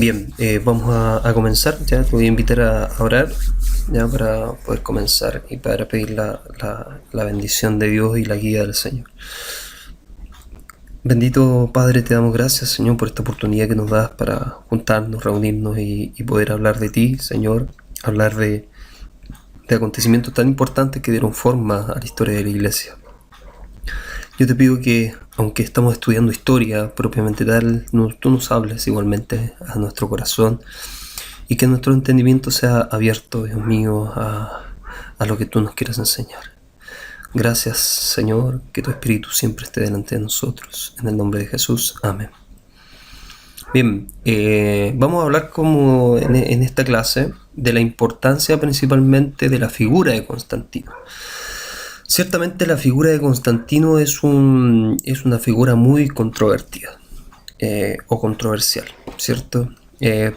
Bien, vamos a comenzar. Ya te voy a invitar a orar ya para poder comenzar y para pedir la bendición de Dios y la guía del Señor. Bendito Padre, te damos gracias, Señor, por esta oportunidad que nos das para juntarnos, reunirnos y poder hablar de ti, Señor, hablar de acontecimientos tan importantes que dieron forma a la historia de la Iglesia. Yo te pido que, aunque estamos estudiando historia propiamente tal, tú nos hables igualmente a nuestro corazón y que nuestro entendimiento sea abierto, Dios mío, a lo que tú nos quieras enseñar. Gracias, Señor, que tu Espíritu siempre esté delante de nosotros. En el nombre de Jesús. Amén. Bien, vamos a hablar como en esta clase de la importancia principalmente de la figura de Constantino. Ciertamente la figura de Constantino es una figura muy controvertida o controversial, ¿cierto?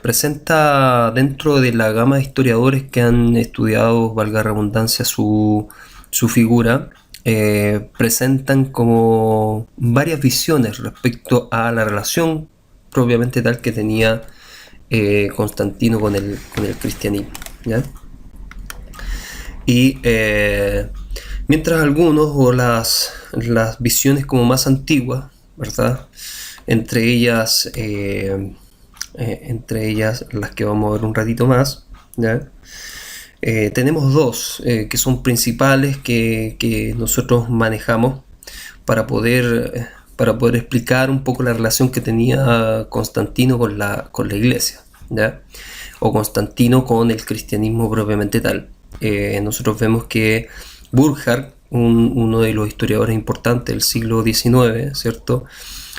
Presenta dentro de la gama de historiadores que han estudiado, valga la redundancia, su figura, presentan como varias visiones respecto a la relación propiamente tal que tenía Constantino con el cristianismo, ¿ya? Y mientras algunos, o las visiones como más antiguas, ¿verdad? Entre ellas las que vamos a ver un ratito más, ¿ya? Tenemos dos que son principales que nosotros manejamos para poder explicar un poco la relación que tenía Constantino con la iglesia, ¿ya? O Constantino con el cristianismo propiamente tal. Nosotros vemos que Burckhardt, uno de los historiadores importantes del siglo XIX, ¿cierto?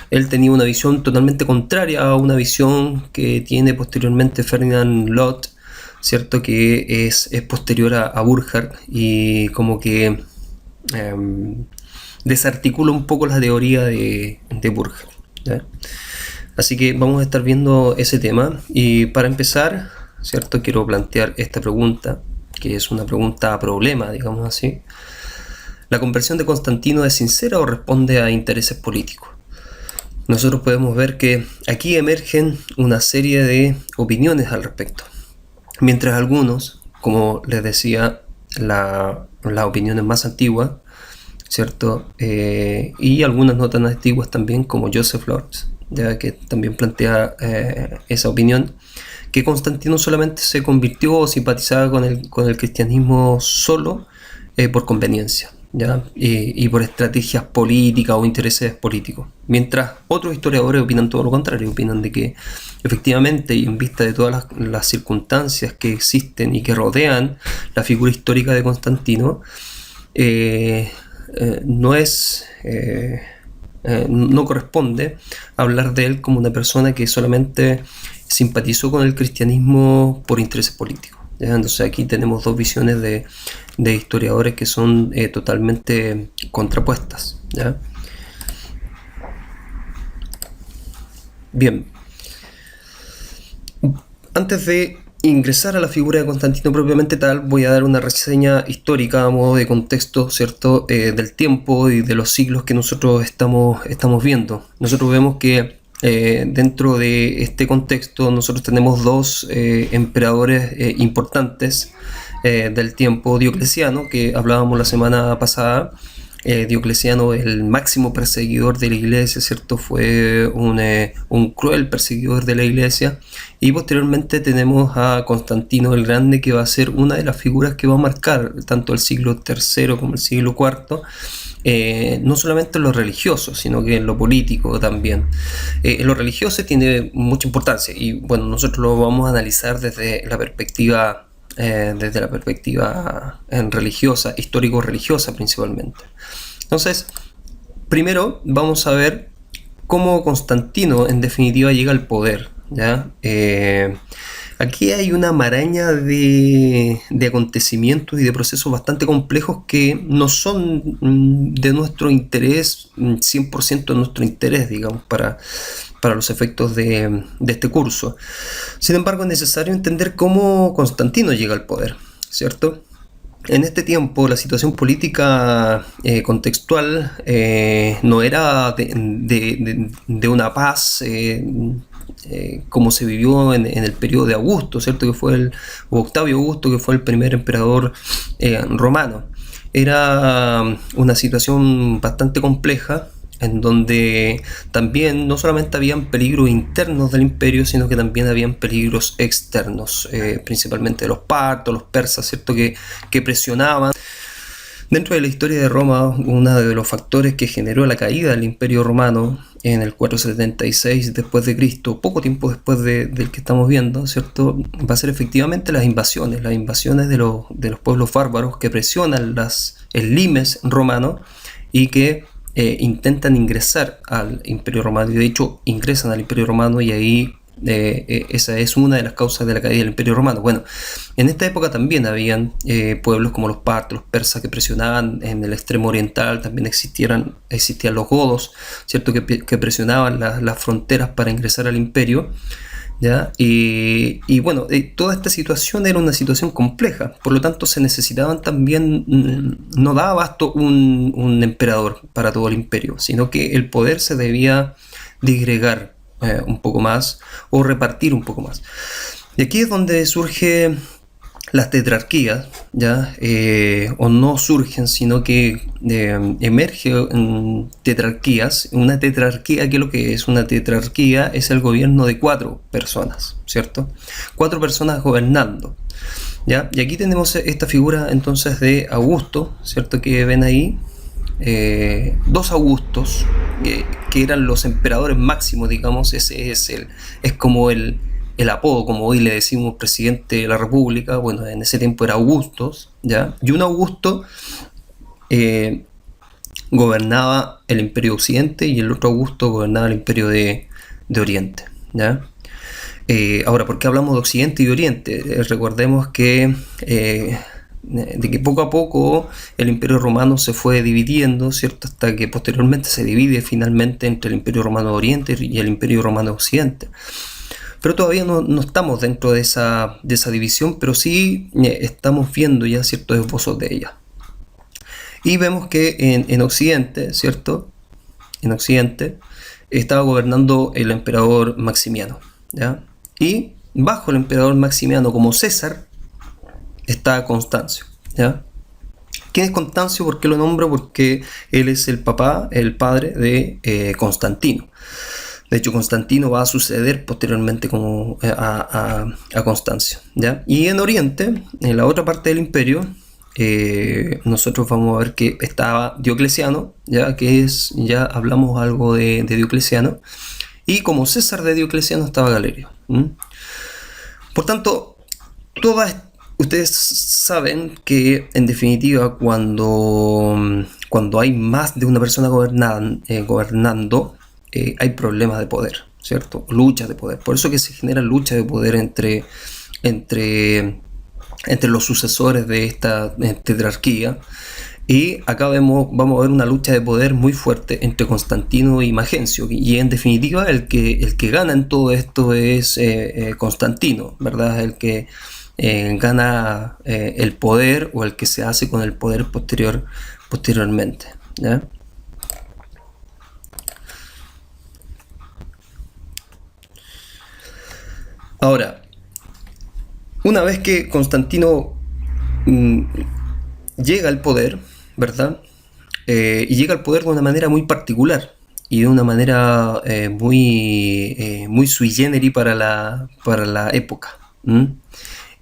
Él tenía una visión totalmente contraria a una visión que tiene posteriormente Ferdinand Lott, ¿cierto? Que es posterior a Burckhardt y como que desarticula un poco la teoría de Burckhardt, ¿ya? Así que vamos a estar viendo ese tema y para empezar, ¿cierto? Quiero plantear esta pregunta, que es una pregunta problema, digamos así. ¿La conversión de Constantino es sincera o responde a intereses políticos? Nosotros podemos ver que aquí emergen una serie de opiniones al respecto. Mientras algunos, como les decía, las opiniones más antiguas, ¿cierto? Y algunas no tan antiguas también, como Joseph Lorz, ya que también plantea esa opinión, que Constantino solamente se convirtió o simpatizaba con el cristianismo solo por conveniencia, ¿ya? Y por estrategias políticas o intereses políticos. Mientras otros historiadores opinan todo lo contrario, opinan de que efectivamente, y en vista de todas las circunstancias que existen y que rodean la figura histórica de Constantino, no corresponde hablar de él como una persona que solamente simpatizó con el cristianismo por intereses políticos, ¿ya? Entonces aquí tenemos dos visiones de historiadores que son totalmente contrapuestas, ¿ya? Bien, antes de ingresar a la figura de Constantino propiamente tal, voy a dar una reseña histórica a modo de contexto, ¿cierto? Del tiempo y de los siglos que nosotros estamos viendo. Nosotros vemos que dentro de este contexto nosotros tenemos dos emperadores importantes del tiempo: Diocleciano, que hablábamos la semana pasada. Diocleciano, el máximo perseguidor de la iglesia, ¿cierto? Fue un cruel perseguidor de la iglesia. Y posteriormente tenemos a Constantino el Grande, que va a ser una de las figuras que va a marcar tanto el siglo III como el siglo IV, no solamente en lo religioso, sino que en lo político también. En lo religioso tiene mucha importancia y bueno, nosotros lo vamos a analizar desde la perspectiva religiosa, histórico-religiosa principalmente. Entonces, primero vamos a ver cómo Constantino en definitiva llega al poder, ¿ya? Aquí hay una maraña de acontecimilos y de procesos bastante complejos que no son de nuestro interés, 100% de nuestro interés, digamos, para los efectos de este curso. Sin embargo, es necesario entender cómo Constantino llega al poder, ¿cierto? En este tiempo la situación política contextual no era de una paz como se vivió en el periodo de Augusto, ¿cierto? O Octavio Augusto, que fue el primer emperador romano. Era una situación bastante compleja, en donde también no solamente habían peligros internos del imperio, sino que también habían peligros externos, principalmente de los partos, los persas, ¿cierto? Que presionaban. Dentro de la historia de Roma, uno de los factores que generó la caída del Imperio Romano en el 476 después de Cristo, poco tiempo después del que estamos viendo, ¿cierto? Va a ser efectivamente las invasiones de los pueblos bárbaros que presionan el limes romano y que intentan ingresar al Imperio Romano, y de hecho ingresan al Imperio Romano, y ahí esa es una de las causas de la caída del Imperio Romano. Bueno, en esta época también habían pueblos como los partos, los persas, que presionaban en el extremo oriental. También existían los godos, ¿cierto? que presionaban las fronteras para ingresar al imperio, ¿ya? Y bueno, toda esta situación era una situación compleja, por lo tanto se necesitaban también, no daba abasto un emperador para todo el imperio, sino que el poder se debía disgregar un poco más, o repartir un poco más. Y aquí es donde surge las tetrarquías, ¿ya? O no surgen, sino que emerge en tetrarquías. Una tetrarquía, ¿qué es lo que es? Una tetrarquía es el gobierno de 4 personas, ¿cierto? 4 personas gobernando, ¿ya? Y aquí tenemos esta figura entonces de Augusto, ¿cierto? Que ven ahí. 2 Augustos, que eran los emperadores máximos, digamos. Ese es como el apodo, como hoy le decimos presidente de la República. Bueno, en ese tiempo era Augustos, ¿ya? Y un Augusto gobernaba el Imperio Occidente, y el otro Augusto gobernaba el Imperio de Oriente, ¿ya? Ahora, ¿por qué hablamos de Occidente y de Oriente? Recordemos que poco a poco el Imperio Romano se fue dividiendo, ¿cierto? Hasta que posteriormente se divide finalmente entre el Imperio Romano de Oriente y el Imperio Romano de Occidente. Pero todavía no estamos dentro de esa división, pero sí estamos viendo ya ciertos esbozos de ella. Y vemos que en Occidente, ¿cierto? En Occidente estaba gobernando el emperador Maximiano, ¿ya? Y bajo el emperador Maximiano, como César, está Constancio, ¿ya? ¿Quién es Constancio? ¿Por qué lo nombro? Porque él es el padre de Constantino. De hecho, Constantino va a suceder posteriormente como a Constancio, ¿ya? Y en Oriente, en la otra parte del imperio, nosotros vamos a ver que estaba Diocleciano, ya hablamos algo de Diocleciano, y como César de Diocleciano estaba Galerio. Por tanto, ustedes saben que en definitiva cuando hay más de una persona gobernando, hay problemas de poder, ¿cierto? Luchas de poder. Por eso que se genera lucha de poder entre los sucesores de esta tetrarquía. Y acá vamos a ver una lucha de poder muy fuerte entre Constantino y Magencio, y en definitiva el que gana en todo esto es Constantino, ¿verdad? El que gana el poder, o el que se hace con el poder posteriormente, ¿ya? Ahora, una vez que Constantino llega al poder, ¿verdad? Y llega al poder de una manera muy particular, y de una manera muy sui generis para la época.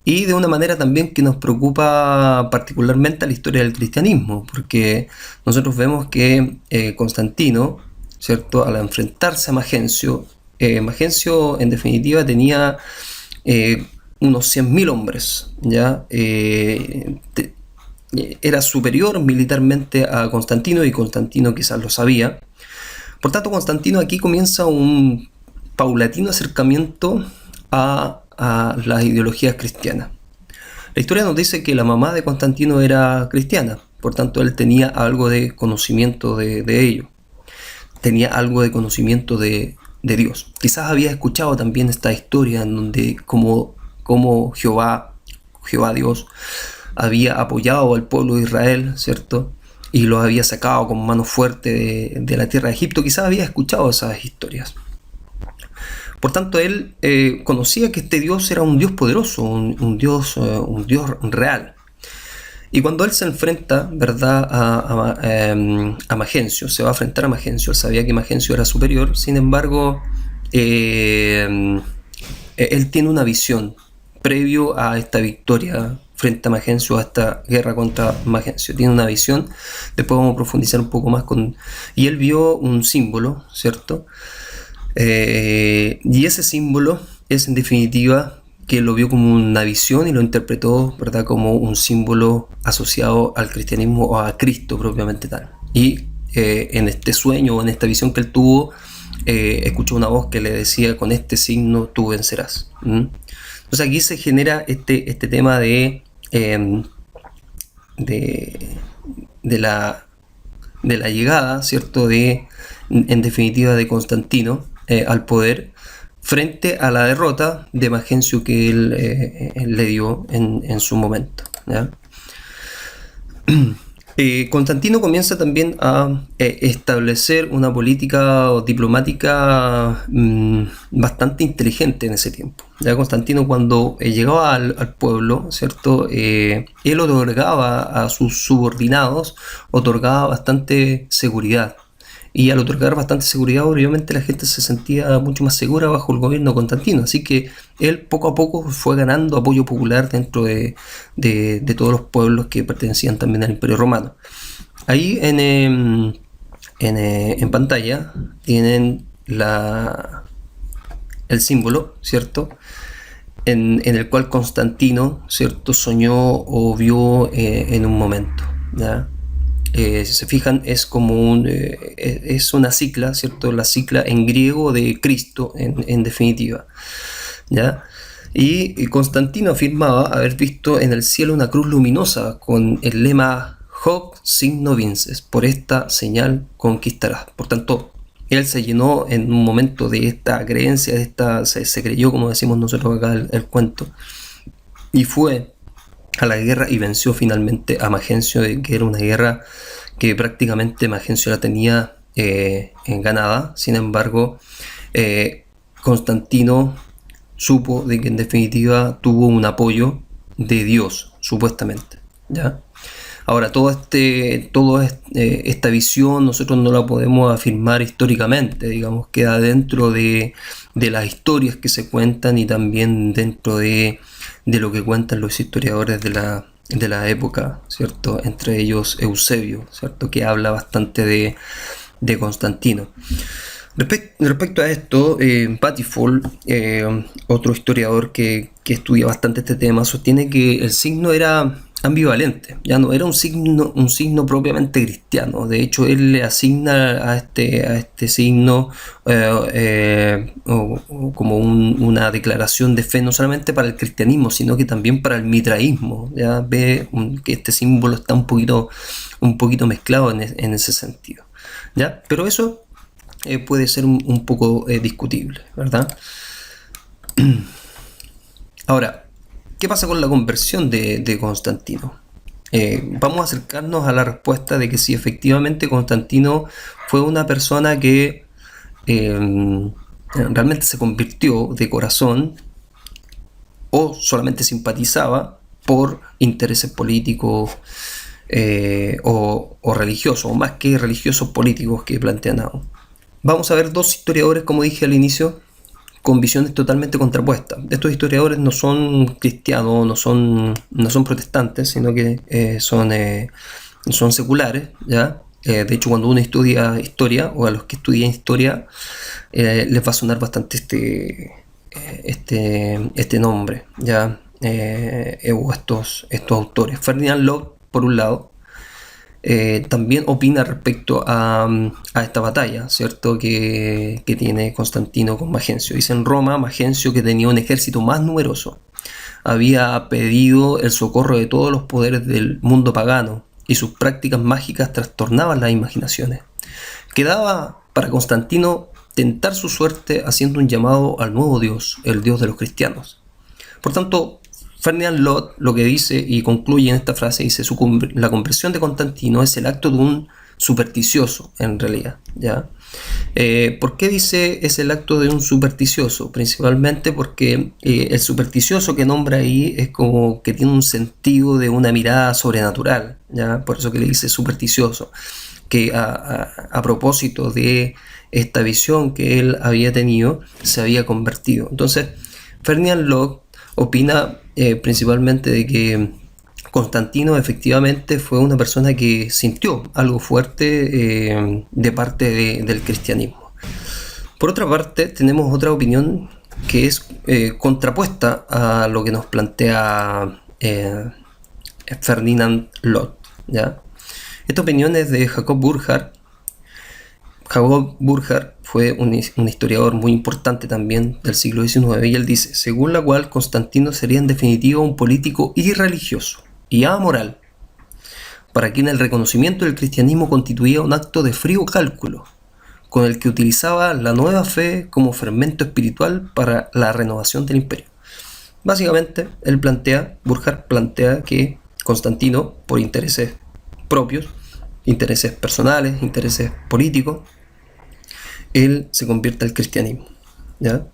Y de una manera también que nos preocupa particularmente a la historia del cristianismo, porque nosotros vemos que Constantino, ¿cierto?, al enfrentarse a Magencio en definitiva tenía unos 100.000 hombres, ¿ya? Era superior militarmente a Constantino, y Constantino quizás lo sabía. Por tanto, Constantino aquí comienza un paulatino acercamiento a las ideologías cristianas. La historia nos dice que la mamá de Constantino era cristiana, por tanto él tenía algo de conocimiento de ello, tenía algo de conocimiento de Dios. Quizás había escuchado también esta historia en donde como Jehová Dios había apoyado al pueblo de Israel, ¿cierto? Y lo había sacado con mano fuerte de la tierra de Egipto. Quizás había escuchado esas historias. Por tanto, él conocía que este Dios era un Dios poderoso, un Dios real. Y cuando él se enfrenta, ¿verdad?, a Magencio, se va a enfrentar a Magencio, él sabía que Magencio era superior, sin embargo, él tiene una visión previo a esta victoria frente a Magencio, a esta guerra contra Magencio. Tiene una visión, después vamos a profundizar un poco más con... Y él vio un símbolo, ¿cierto? Y ese símbolo es, en definitiva, que lo vio como una visión y lo interpretó, ¿verdad?, como un símbolo asociado al cristianismo o a Cristo propiamente tal. Y en este sueño o en esta visión que él tuvo, escuchó una voz que le decía: con este signo tú vencerás. Entonces aquí se genera este tema de la llegada, ¿cierto?, en definitiva, de Constantino al poder, frente a la derrota de Magencio que él le dio en su momento, ¿ya? Constantino comienza también a establecer una política diplomática bastante inteligente en ese tiempo. Ya Constantino, cuando llegaba al pueblo, ¿cierto?, él otorgaba a sus subordinados, otorgaba bastante seguridad. Y al otorgar bastante seguridad, obviamente la gente se sentía mucho más segura bajo el gobierno de Constantino. Así que él poco a poco fue ganando apoyo popular dentro de todos los pueblos que pertenecían también al Imperio Romano. Ahí en pantalla tienen el símbolo, ¿cierto?, en el cual Constantino, ¿cierto?, soñó o vio en un momento, ¿ya? Si se fijan, es como es una cicla, ¿cierto? La cicla en griego de Cristo, en definitiva, ¿ya? Y Constantino afirmaba haber visto en el cielo una cruz luminosa con el lema Hoc signo vinces, por esta señal conquistarás. Por tanto, él se llenó en un momento de esta creencia, se creyó, como decimos nosotros acá, el cuento, y fue a la guerra y venció finalmente a Magencio, que era una guerra que prácticamente Magencio la tenía ganada. Sin embargo, Constantino supo de que en definitiva tuvo un apoyo de Dios, supuestamente, ¿ya? Ahora, esta visión nosotros no la podemos afirmar históricamente, digamos, queda dentro de las historias que se cuentan y también dentro de lo que cuentan los historiadores de la época, ¿cierto? Entre ellos Eusebio, ¿cierto?, que habla bastante de Constantino. Respecto a esto, Pattiful, otro historiador que estudia bastante este tema, sostiene que el signo era ambivalente, ya no era un signo propiamente cristiano. De hecho, él le asigna a este signo como una declaración de fe, no solamente para el cristianismo, sino que también para el mitraísmo. Ya ve que este símbolo está un poquito mezclado en ese sentido, ¿ya? Pero eso puede ser un poco discutible, ¿verdad? Ahora, ¿qué pasa con la conversión de Constantino? Vamos a acercarnos a la respuesta de que si efectivamente Constantino fue una persona que realmente se convirtió de corazón o solamente simpatizaba por intereses políticos o religiosos, o más que religiosos, políticos que plantean algo. Vamos a ver dos historiadores, como dije al inicio, con visiones totalmente contrapuestas. Estos historiadores no son cristianos, no son protestantes, sino que son seculares, ¿ya? De hecho, cuando uno estudia historia, o a los que estudian historia, les va a sonar bastante este nombre, ¿ya? O estos autores. Ferdinand Lott, por un lado, también opina respecto a esta batalla, ¿cierto?, que tiene Constantino con Magencio. Dice: en Roma, Magencio, que tenía un ejército más numeroso, había pedido el socorro de todos los poderes del mundo pagano, y sus prácticas mágicas trastornaban las imaginaciones. Quedaba para Constantino tentar su suerte haciendo un llamado al nuevo Dios, el Dios de los cristianos. Por tanto, Ferdinand Lott lo que dice y concluye en esta frase, dice: la conversión de Constantino es el acto de un supersticioso en realidad, ¿ya? ¿Por qué dice es el acto de un supersticioso? Principalmente porque el supersticioso que nombra ahí es como que tiene un sentido de una mirada sobrenatural, ¿ya? Por eso que le dice supersticioso, que a propósito de esta visión que él había tenido, se había convertido. Entonces, Ferdinand Locke opina principalmente de que Constantino efectivamente fue una persona que sintió algo fuerte de parte del cristianismo. Por otra parte, tenemos otra opinión que es contrapuesta a lo que nos plantea Ferdinand Locke, ¿ya? Esta opinión es de Jacob Burckhardt. Jacob Burckhardt fue un historiador muy importante también del siglo XIX, y él dice, según la cual Constantino sería en definitiva un político irreligioso y amoral, para quien el reconocimiento del cristianismo constituía un acto de frío cálculo, con el que utilizaba la nueva fe como fermento espiritual para la renovación del imperio. Básicamente, Burckhardt plantea que Constantino, por intereses propios, intereses personales, intereses políticos, él se convierte al cristianismo, ¿ya?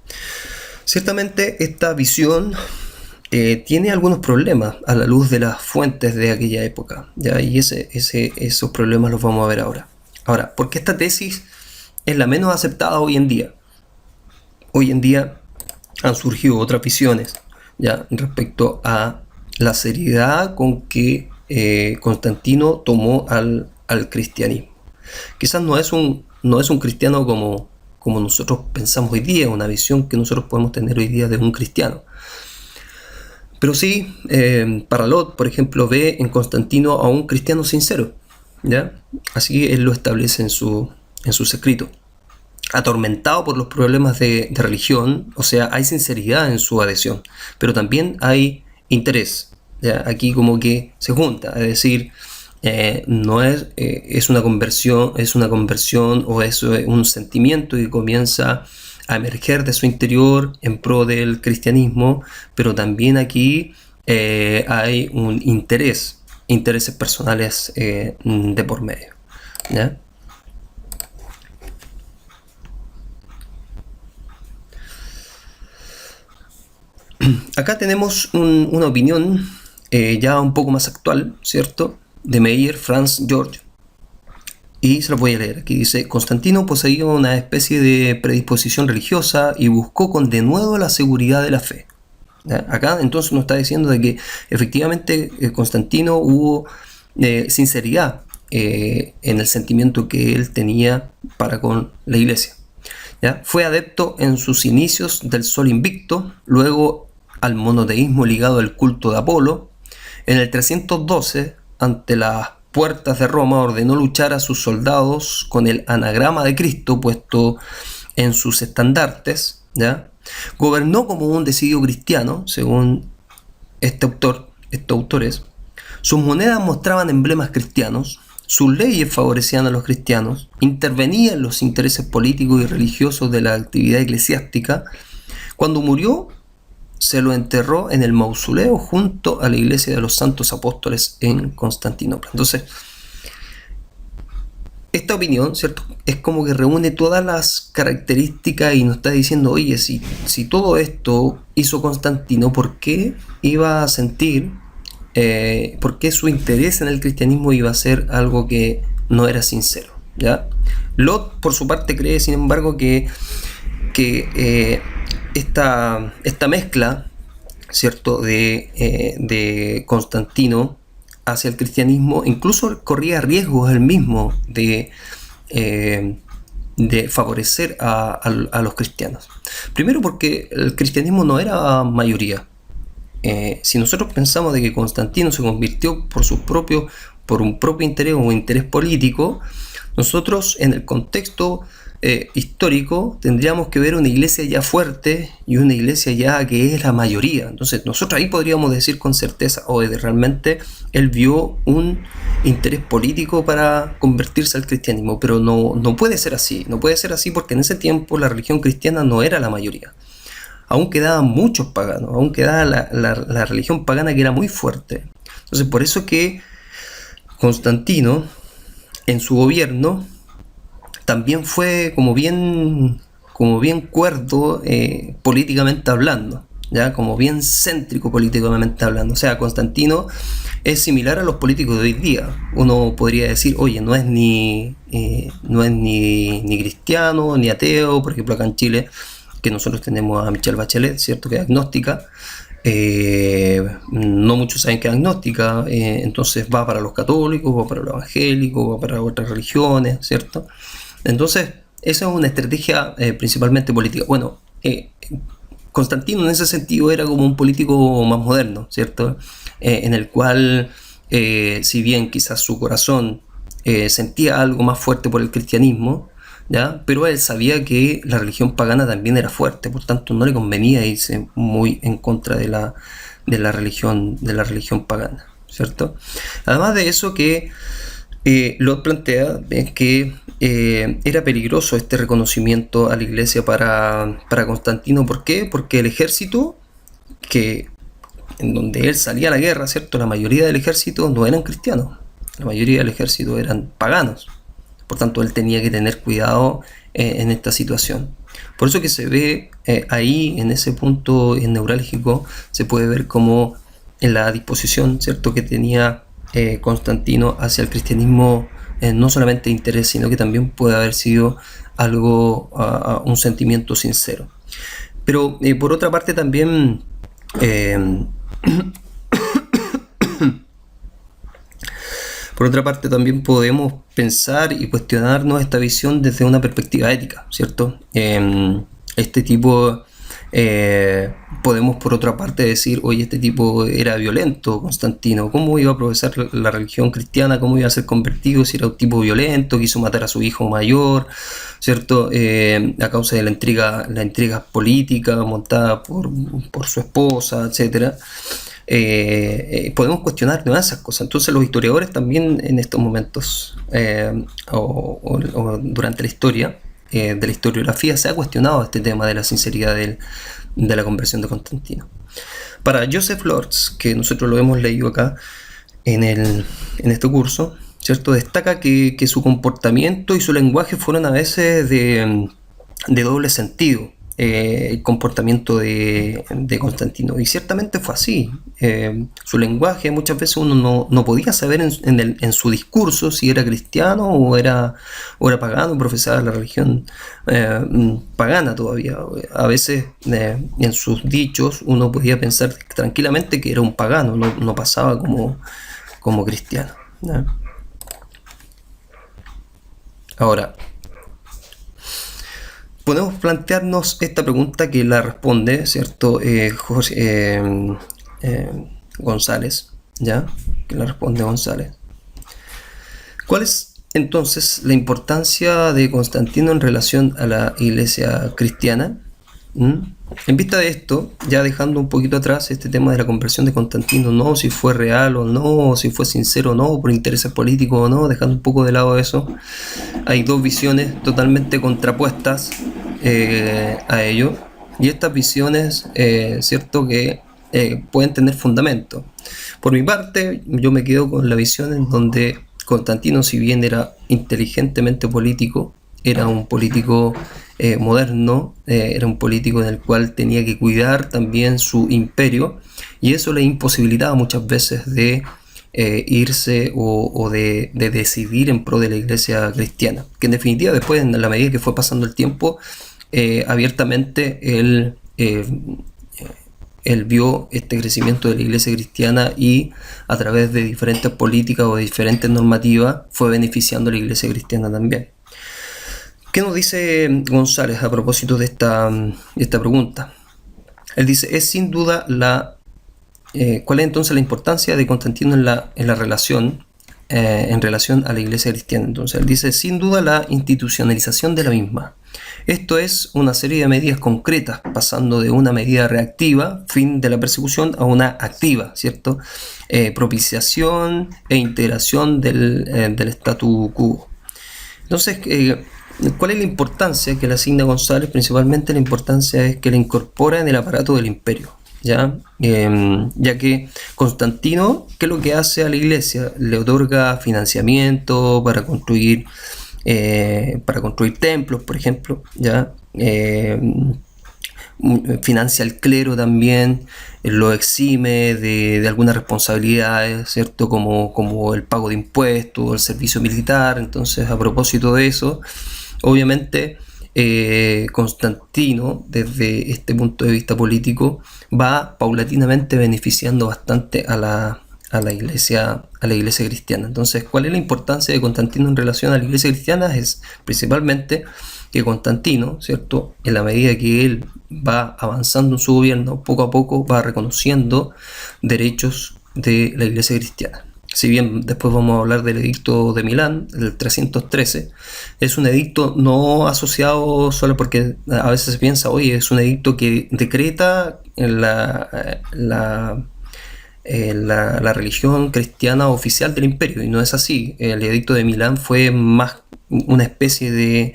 Ciertamente esta visión tiene algunos problemas a la luz de las fuentes de aquella época, ¿ya? Y esos problemas los vamos a ver ahora. Ahora, ¿por qué esta tesis es la menos aceptada hoy en día? Hoy en día han surgido otras visiones, ¿ya? Respecto a la seriedad con que Constantino tomó al cristianismo. Quizás no es un cristiano como nosotros pensamos hoy día, una visión que nosotros podemos tener hoy día de un cristiano. Pero sí, para Locke, por ejemplo, ve en Constantino a un cristiano sincero, ¿ya? Así él lo establece en sus escritos. Atormentado por los problemas de religión, o sea, hay sinceridad en su adhesión, pero también hay interés, ¿ya? Aquí como que se junta, es decir, no es una conversión o es un sentimiento que comienza a emerger de su interior en pro del cristianismo, pero también aquí hay un intereses personales de por medio, ¿ya? Acá tenemos una opinión ya un poco más actual, ¿cierto? De Meyer Franz George. Y se lo voy a leer. Aquí dice, Constantino poseía una especie de predisposición religiosa y buscó con denuedo la seguridad de la fe. ¿Ya? Acá entonces nos está diciendo de que efectivamente Constantino hubo sinceridad en el sentimiento que él tenía para con la iglesia, ¿ya? Fue adepto en sus inicios del sol invicto, luego al monoteísmo ligado al culto de Apolo. En el 312, ante las puertas de Roma, ordenó luchar a sus soldados con el anagrama de Cristo puesto en sus estandartes, ¿ya? Gobernó como un decidido cristiano, según estos autores. Sus monedas mostraban emblemas cristianos, sus leyes favorecían a los cristianos, intervenía en los intereses políticos y religiosos de la actividad eclesiástica. Cuando murió, se lo enterró en el mausoleo junto a la iglesia de los santos apóstoles en Constantinopla. Entonces, esta opinión, ¿cierto?, es como que reúne todas las características y nos está diciendo, oye, si todo esto hizo Constantino, ¿por qué iba a sentir, por qué su interés en el cristianismo iba a ser algo que no era sincero, ¿ya? Locke, por su parte, cree, sin embargo, que esta mezcla, ¿cierto?, de Constantino hacia el cristianismo incluso corría riesgos él mismo de favorecer a los cristianos. Primero porque el cristianismo no era mayoría. Si nosotros pensamos de que Constantino se convirtió por un propio interés o interés político, nosotros en el contexto histórico tendríamos que ver una iglesia ya fuerte y una iglesia ya que es la mayoría. Entonces nosotros ahí podríamos decir con certeza, realmente él vio un interés político para convertirse al cristianismo, pero no puede ser así, porque en ese tiempo la religión cristiana no era la mayoría. Aún quedaban muchos paganos, aún quedaba la religión pagana que era muy fuerte. Entonces por eso que Constantino en su gobierno también fue como bien cuerdo políticamente hablando, ¿ya? Como bien céntrico políticamente hablando. O sea, Constantino es similar a los políticos de hoy día. Uno podría decir, oye, no es ni cristiano, ni ateo. Por ejemplo, acá en Chile, que nosotros tenemos a Michelle Bachelet, ¿cierto? Que es agnóstica. No muchos saben que es agnóstica, entonces va para los católicos, va para los evangélicos, va para otras religiones, ¿cierto? Entonces, esa es una estrategia principalmente política. Bueno, Constantino en ese sentido era como un político más moderno, ¿cierto? En el cual, si bien quizás su corazón sentía algo más fuerte por el cristianismo, ¿ya? Pero él sabía que la religión pagana también era fuerte, por tanto no le convenía irse muy en contra de la religión pagana, ¿cierto? Además de eso que Lot plantea que era peligroso este reconocimiento a la iglesia para Constantino. ¿Por qué? Porque el ejército, que en donde él salía a la guerra, ¿cierto? La mayoría del ejército no eran cristianos, la mayoría del ejército eran paganos. Por tanto, él tenía que tener cuidado en esta situación. Por eso que se ve ahí, en ese punto neurálgico, se puede ver como en la disposición, ¿cierto?, que tenía Constantino hacia el cristianismo, no solamente interés, sino que también puede haber sido algo, un sentimiento sincero. Pero por otra parte también por otra parte también podemos pensar y cuestionarnos esta visión desde una perspectiva ética, ¿cierto? Este tipo, podemos por otra parte decir, oye, este tipo era violento, Constantino, ¿cómo iba a profesar la religión cristiana? ¿Cómo iba a ser convertido si era un tipo violento, quiso matar a su hijo mayor, ¿cierto? A causa de la intriga política montada por su esposa, etcétera. Podemos cuestionar todas esas cosas. Entonces los historiadores también en estos momentos o durante la historia de la historiografía se ha cuestionado este tema de la sinceridad de la conversión de Constantino. Para Joseph Lorz, que nosotros lo hemos leído acá en este curso, ¿cierto? Destaca que su comportamiento y su lenguaje fueron a veces de doble sentido. El comportamiento de Constantino, y ciertamente fue así. Su lenguaje, muchas veces uno no podía saber en su discurso si era cristiano o era pagano, profesaba la religión pagana todavía. A veces en sus dichos uno podía pensar tranquilamente que era un pagano, no pasaba como cristiano, ¿no? Ahora, podemos plantearnos esta pregunta que la responde, ¿cierto? González, ¿ya? Que la responde González. ¿Cuál es entonces la importancia de Constantino en relación a la iglesia cristiana? En vista de esto, ya dejando un poquito atrás este tema de la conversión de Constantino, no si fue real o no, si fue sincero o no, por intereses políticos o no, dejando un poco de lado eso, hay dos visiones totalmente contrapuestas a ello, y estas visiones, cierto que pueden tener fundamento. Por mi parte, yo me quedo con la visión en donde Constantino, si bien era inteligentemente político, era un político moderno, era un político en el cual tenía que cuidar también su imperio, y eso le imposibilitaba muchas veces de irse o de decidir en pro de la iglesia cristiana, que en definitiva después, en la medida que fue pasando el tiempo, abiertamente él vio este crecimiento de la iglesia cristiana, y a través de diferentes políticas o de diferentes normativas fue beneficiando a la iglesia cristiana también. ¿Qué nos dice González a propósito de esta pregunta? Él dice, es sin duda ¿cuál es entonces la importancia de Constantino en la relación en relación a la iglesia cristiana? Entonces él dice, sin duda la institucionalización de la misma. Esto es una serie de medidas concretas, pasando de una medida reactiva, fin de la persecución, a una activa, ¿cierto? Propiciación e integración del statu quo. Entonces, ¿cuál es la importancia que le asigna González? Principalmente la importancia es que la incorpora en el aparato del imperio. ya que Constantino, ¿qué es lo que hace a la iglesia? Le otorga financiamiento para construir templos, por ejemplo, ¿ya? Financia al clero también, lo exime de algunas responsabilidades, ¿cierto? Como el pago de impuestos, el servicio militar. Entonces, a propósito de eso, obviamente, Constantino, desde este punto de vista político, va paulatinamente beneficiando bastante a la iglesia cristiana. Entonces, ¿cuál es la importancia de Constantino en relación a la iglesia cristiana? Es principalmente que Constantino, ¿cierto?, en la medida que él va avanzando en su gobierno, poco a poco va reconociendo derechos de la iglesia cristiana. Si bien después vamos a hablar del edicto de Milán, el 313, es un edicto no asociado solo porque a veces se piensa, oye, es un edicto que decreta la religión cristiana oficial del imperio, y no es así. El edicto de Milán fue más una especie de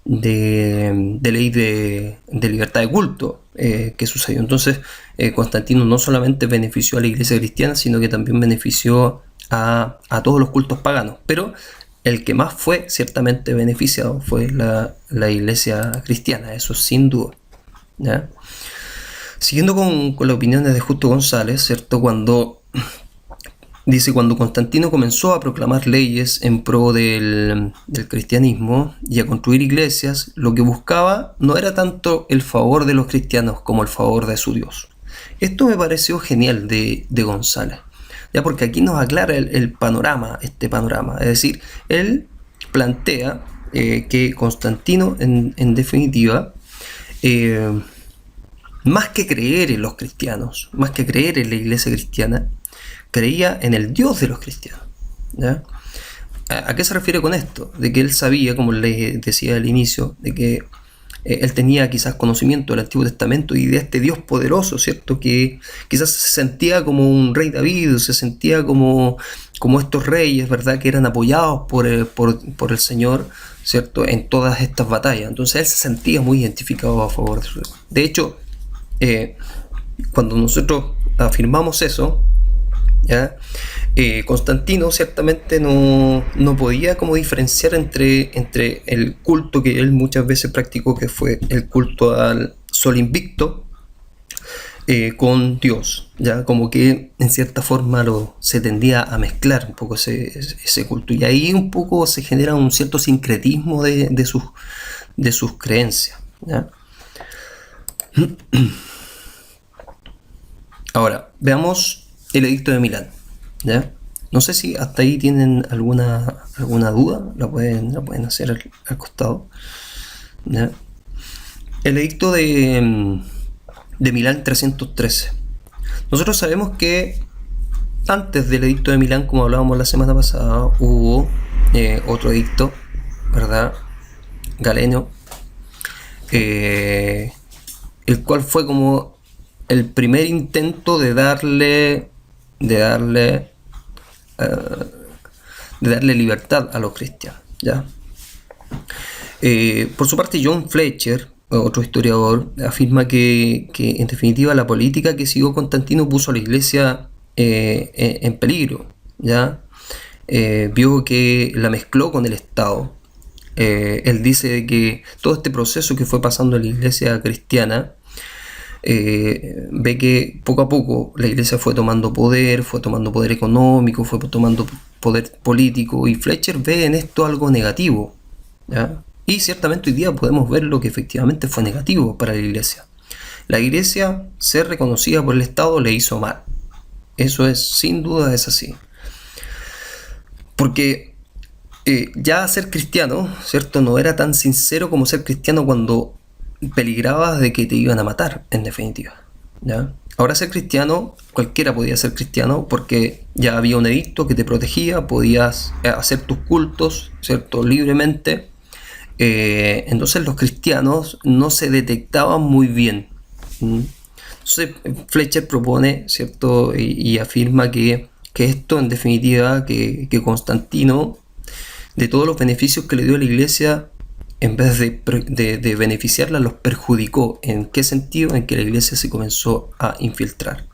ley de libertad de culto que sucedió. Entonces, Constantino no solamente benefició a la iglesia cristiana, sino que también benefició a todos los cultos paganos. Pero el que más fue ciertamente beneficiado fue la iglesia cristiana, eso sin duda, ¿ya? Siguiendo con las opiniones de Justo González, ¿cierto? Cuando Constantino comenzó a proclamar leyes en pro del cristianismo y a construir iglesias, lo que buscaba no era tanto el favor de los cristianos como el favor de su Dios. Esto me pareció genial de González, ya, porque aquí nos aclara el panorama, es decir, él plantea que Constantino, en definitiva, más que creer en los cristianos, más que creer en la iglesia cristiana, creía en el Dios de los cristianos, ¿ya? ¿A qué se refiere con esto? De que él sabía, como les decía al inicio, de que él tenía quizás conocimiento del Antiguo Testamento y de este Dios poderoso, ¿cierto? Que quizás se sentía como un rey David, se sentía como estos reyes, ¿verdad? Que eran apoyados por el Señor, ¿cierto? En todas estas batallas. Entonces él se sentía muy identificado a favor de su Dios. De hecho, cuando nosotros afirmamos eso, ¿ya? Constantino ciertamente no podía como diferenciar entre el culto que él muchas veces practicó, que fue el culto al sol invicto, con Dios, ¿ya? Como que en cierta forma se tendía a mezclar un poco ese culto, y ahí un poco se genera un cierto sincretismo de sus creencias, ¿ya? Ahora, veamos el edicto de Milán, ¿ya? No sé si hasta ahí tienen alguna duda, la pueden hacer al costado, ¿ya? El edicto de Milán 313. Nosotros sabemos que antes del edicto de Milán, como hablábamos la semana pasada, hubo otro edicto, ¿verdad? Galeno, el cual fue como el primer intento de darle libertad a los cristianos, ¿ya? Por su parte, John Fletcher, otro historiador, afirma que en definitiva la política que siguió Constantino puso a la iglesia en peligro, ¿ya? Vio que la mezcló con el Estado. Él dice que todo este proceso que fue pasando en la iglesia cristiana, ve que poco a poco la iglesia fue tomando poder económico, fue tomando poder político, y Fletcher ve en esto algo negativo, ¿ya? Y ciertamente hoy día podemos ver lo que efectivamente fue negativo para la iglesia. La iglesia, ser reconocida por el Estado, le hizo mal. Eso es, sin duda es así. Porque ya ser cristiano, ¿cierto?, no era tan sincero como ser cristiano cuando peligrabas de que te iban a matar, en definitiva, ¿ya? Ahora ser cristiano, cualquiera podía ser cristiano porque ya había un edicto que te protegía, podías hacer tus cultos, ¿cierto?, libremente. Entonces los cristianos no se detectaban muy bien. Entonces Fletcher propone, ¿cierto?, y afirma que esto, en definitiva, que Constantino, de todos los beneficios que le dio a la iglesia, en vez de beneficiarla, los perjudicó. ¿En qué sentido? En que la iglesia se comenzó a infiltrar.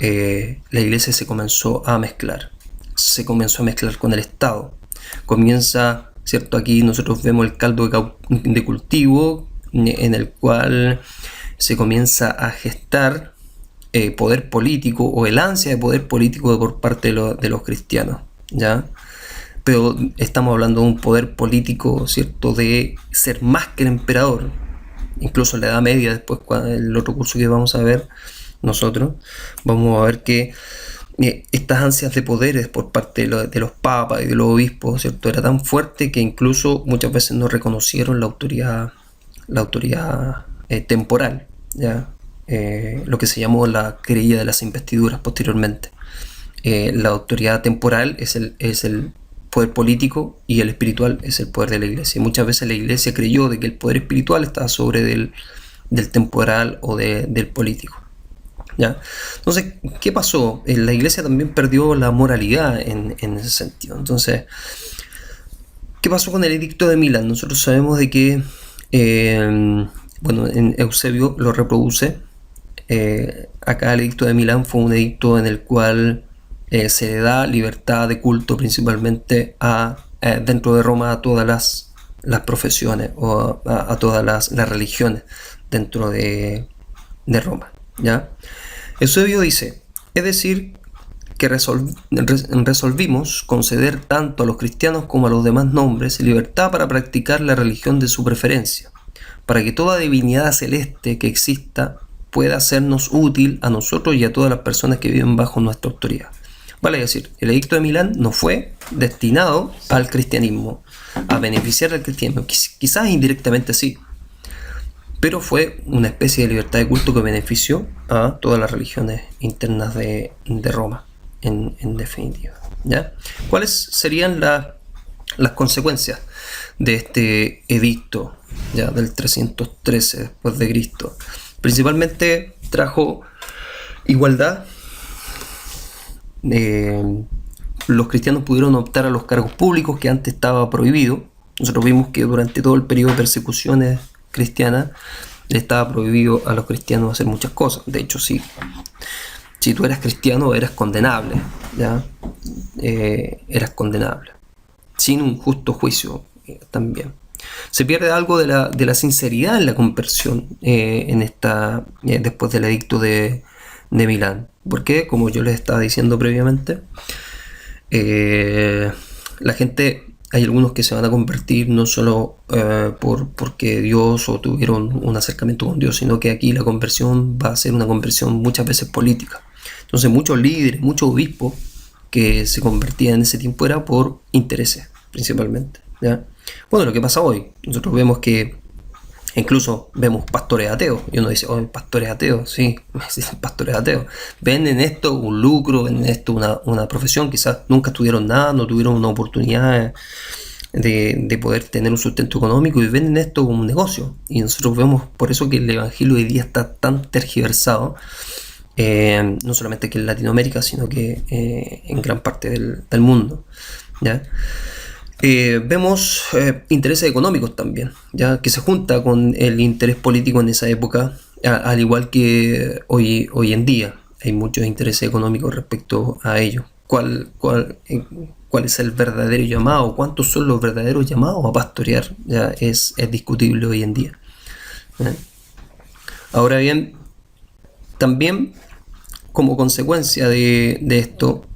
La iglesia se comenzó a mezclar. Se comenzó a mezclar con el Estado. Comienza, ¿cierto? Aquí nosotros vemos el caldo de cultivo en el cual se comienza a gestar poder político, o el ansia de poder político por parte de los cristianos, ¿ya? Pero estamos hablando de un poder político, ¿cierto?, de ser más que el emperador. Incluso en la Edad Media, después, el otro curso que vamos a ver nosotros, vamos a ver que estas ansias de poderes por parte de los papas y de los obispos, ¿cierto?, era tan fuerte que incluso muchas veces no reconocieron la autoridad temporal, ¿ya? Lo que se llamó la querella de las investiduras posteriormente. La autoridad temporal es el poder político y el espiritual es el poder de la iglesia. Y muchas veces la iglesia creyó de que el poder espiritual estaba sobre del temporal o del político, ¿ya? Entonces, ¿qué pasó? La iglesia también perdió la moralidad en ese sentido. Entonces, ¿qué pasó con el edicto de Milán? Nosotros sabemos de que, en Eusebio lo reproduce. Acá el edicto de Milán fue un edicto en el cual se le da libertad de culto principalmente dentro de Roma a todas las profesiones o a todas las religiones dentro de Roma, ¿ya? Eusebio dice, es decir, que resolvimos conceder tanto a los cristianos como a los demás nombres libertad para practicar la religión de su preferencia, para que toda divinidad celeste que exista pueda sernos útil a nosotros y a todas las personas que viven bajo nuestra autoridad. Vale decir, el edicto de Milán no fue destinado al cristianismo, a beneficiar al cristianismo, quizás indirectamente sí, pero fue una especie de libertad de culto que benefició a todas las religiones internas de Roma, en definitiva, ¿ya? ¿Cuáles serían las consecuencias de este edicto, ya, del 313 después de Cristo? Principalmente trajo igualdad. Los cristianos pudieron optar a los cargos públicos, que antes estaba prohibido. Nosotros vimos que durante todo el periodo de persecuciones cristianas le estaba prohibido a los cristianos hacer muchas cosas. De hecho, si tú eras cristiano, eras condenable, ¿ya? Eras condenable sin un justo juicio también. Se pierde algo de la sinceridad en la conversión después del edicto de Milán. Porque, como yo les estaba diciendo previamente, la gente, hay algunos que se van a convertir no solo porque Dios o tuvieron un acercamiento con Dios, sino que aquí la conversión va a ser una conversión muchas veces política. Entonces muchos líderes, muchos obispos que se convertían en ese tiempo era por intereses principalmente, ¿ya? Bueno, lo que pasa hoy, nosotros vemos que incluso vemos pastores ateos, y uno dice, oh, pastores ateos, sí, existen pastores ateos. Ven en esto un lucro, ven en esto una profesión, quizás nunca estudiaron nada, no tuvieron una oportunidad de poder tener un sustento económico, y ven en esto como un negocio. Y nosotros vemos por eso que el evangelio hoy día está tan tergiversado, no solamente aquí en Latinoamérica, sino que en gran parte del mundo, ¿ya? Vemos intereses económicos también, ya, que se junta con el interés político en esa época, al igual que hoy en día hay muchos intereses económicos respecto a ello. ¿Cuál es el verdadero llamado? ¿Cuántos son los verdaderos llamados a pastorear? Ya es discutible hoy en día. Ahora bien, también como consecuencia de esto,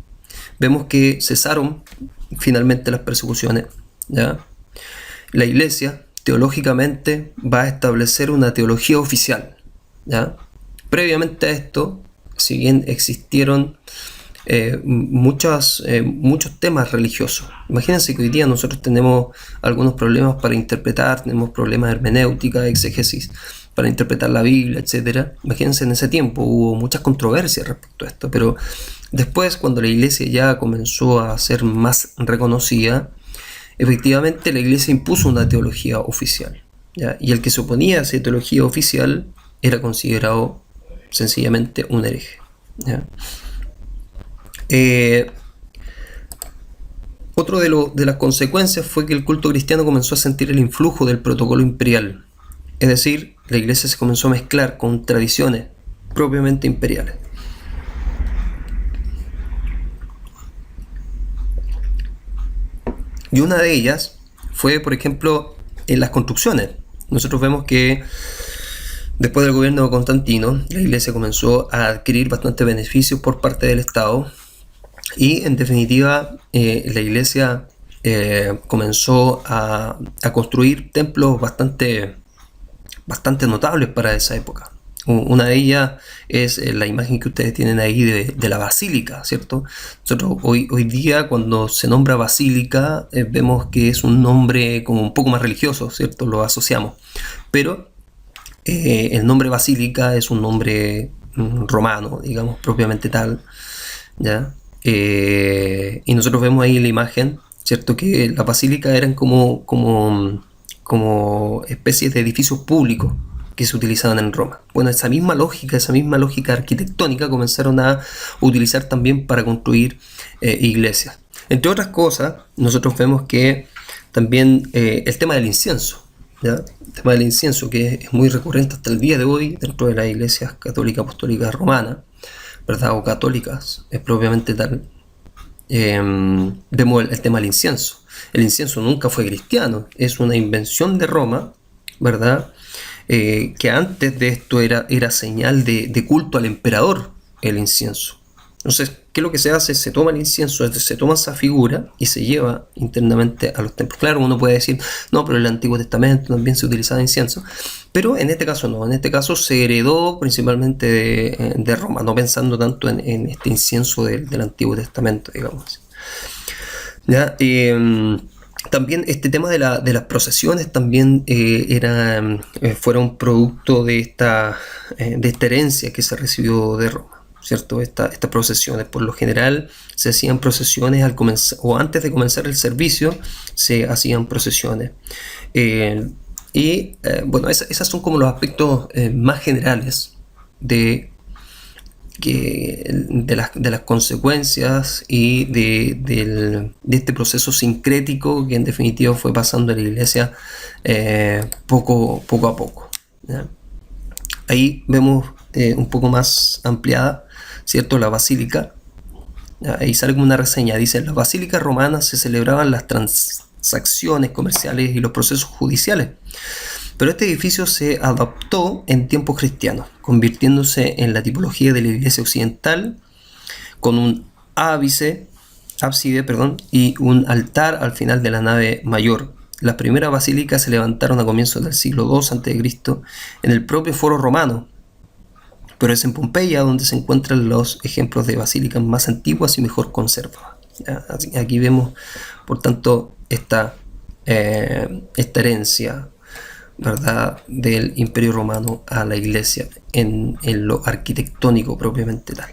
vemos que cesaron finalmente las persecuciones, ¿ya? La iglesia teológicamente va a establecer una teología oficial, ¿ya? Previamente a esto, si bien existieron muchos temas religiosos. Imagínense que hoy día nosotros tenemos algunos problemas para interpretar, tenemos problemas de hermenéutica, exégesis, para interpretar la Biblia, etc. Imagínense, en ese tiempo hubo muchas controversias respecto a esto, pero después, cuando la iglesia ya comenzó a ser más reconocida, efectivamente la iglesia impuso una teología oficial, ¿ya? Y el que se oponía a esa teología oficial era considerado sencillamente un hereje, ¿ya? Otro de las consecuencias fue que el culto cristiano comenzó a sentir el influjo del protocolo imperial. Es decir, la iglesia se comenzó a mezclar con tradiciones propiamente imperiales. Y una de ellas fue, por ejemplo, en las construcciones. Nosotros vemos que después del gobierno de Constantino, la iglesia comenzó a adquirir bastantes beneficios por parte del Estado y, en definitiva, la iglesia comenzó a construir templos bastante notables para esa época. Una de ellas es la imagen que ustedes tienen ahí de la basílica, ¿cierto? Nosotros hoy día, cuando se nombra basílica, vemos que es un nombre como un poco más religioso, ¿cierto? Lo asociamos. Pero el nombre basílica es un nombre romano, digamos, propiamente tal, ¿ya? Y nosotros vemos ahí la imagen, ¿cierto? Que las basílicas eran como especies de edificios públicos que se utilizaban en Roma. Bueno, esa misma lógica arquitectónica comenzaron a utilizar también para construir iglesias. Entre otras cosas, nosotros vemos que también el tema del incienso, ¿ya? El tema del incienso, que es muy recurrente hasta el día de hoy dentro de las iglesias católicas apostólicas romanas, ¿verdad? O católicas, es propiamente tal. Vemos el tema del incienso. El incienso nunca fue cristiano, es una invención de Roma, ¿verdad? Que antes de esto era señal de culto al emperador, el incienso. Entonces, ¿qué es lo que se hace? Se toma el incienso, se toma esa figura y se lleva internamente a los templos. Claro, uno puede decir, no, pero en el Antiguo Testamento también se utilizaba incienso. Pero en este caso no, en este caso se heredó principalmente de Roma, no pensando tanto en este incienso del Antiguo Testamento, digamos. ¿Ya? También este tema de las procesiones también fueron producto de esta herencia que se recibió de Roma, ¿cierto? Estas procesiones, por lo general, se hacían procesiones al comenzar, o antes de comenzar el servicio, se hacían procesiones. Bueno, esas son como los aspectos más generales de las consecuencias y de este proceso sincrético que en definitiva fue pasando en la iglesia poco a poco, ¿ya? Ahí vemos un poco más ampliada, ¿cierto? La basílica. Ahí sale como una reseña, dice: en las basílicas romanas se celebraban las transacciones comerciales y los procesos judiciales. Pero este edificio se adaptó en tiempos cristianos, convirtiéndose en la tipología de la iglesia occidental, con un ábside, y un altar al final de la nave mayor. Las primeras basílicas se levantaron a comienzos del siglo II a.C. en el propio foro romano, pero es en Pompeya donde se encuentran los ejemplos de basílicas más antiguas y mejor conservadas. Aquí vemos, por tanto, esta herencia, ¿verdad?, del Imperio Romano a la iglesia en lo arquitectónico propiamente tal.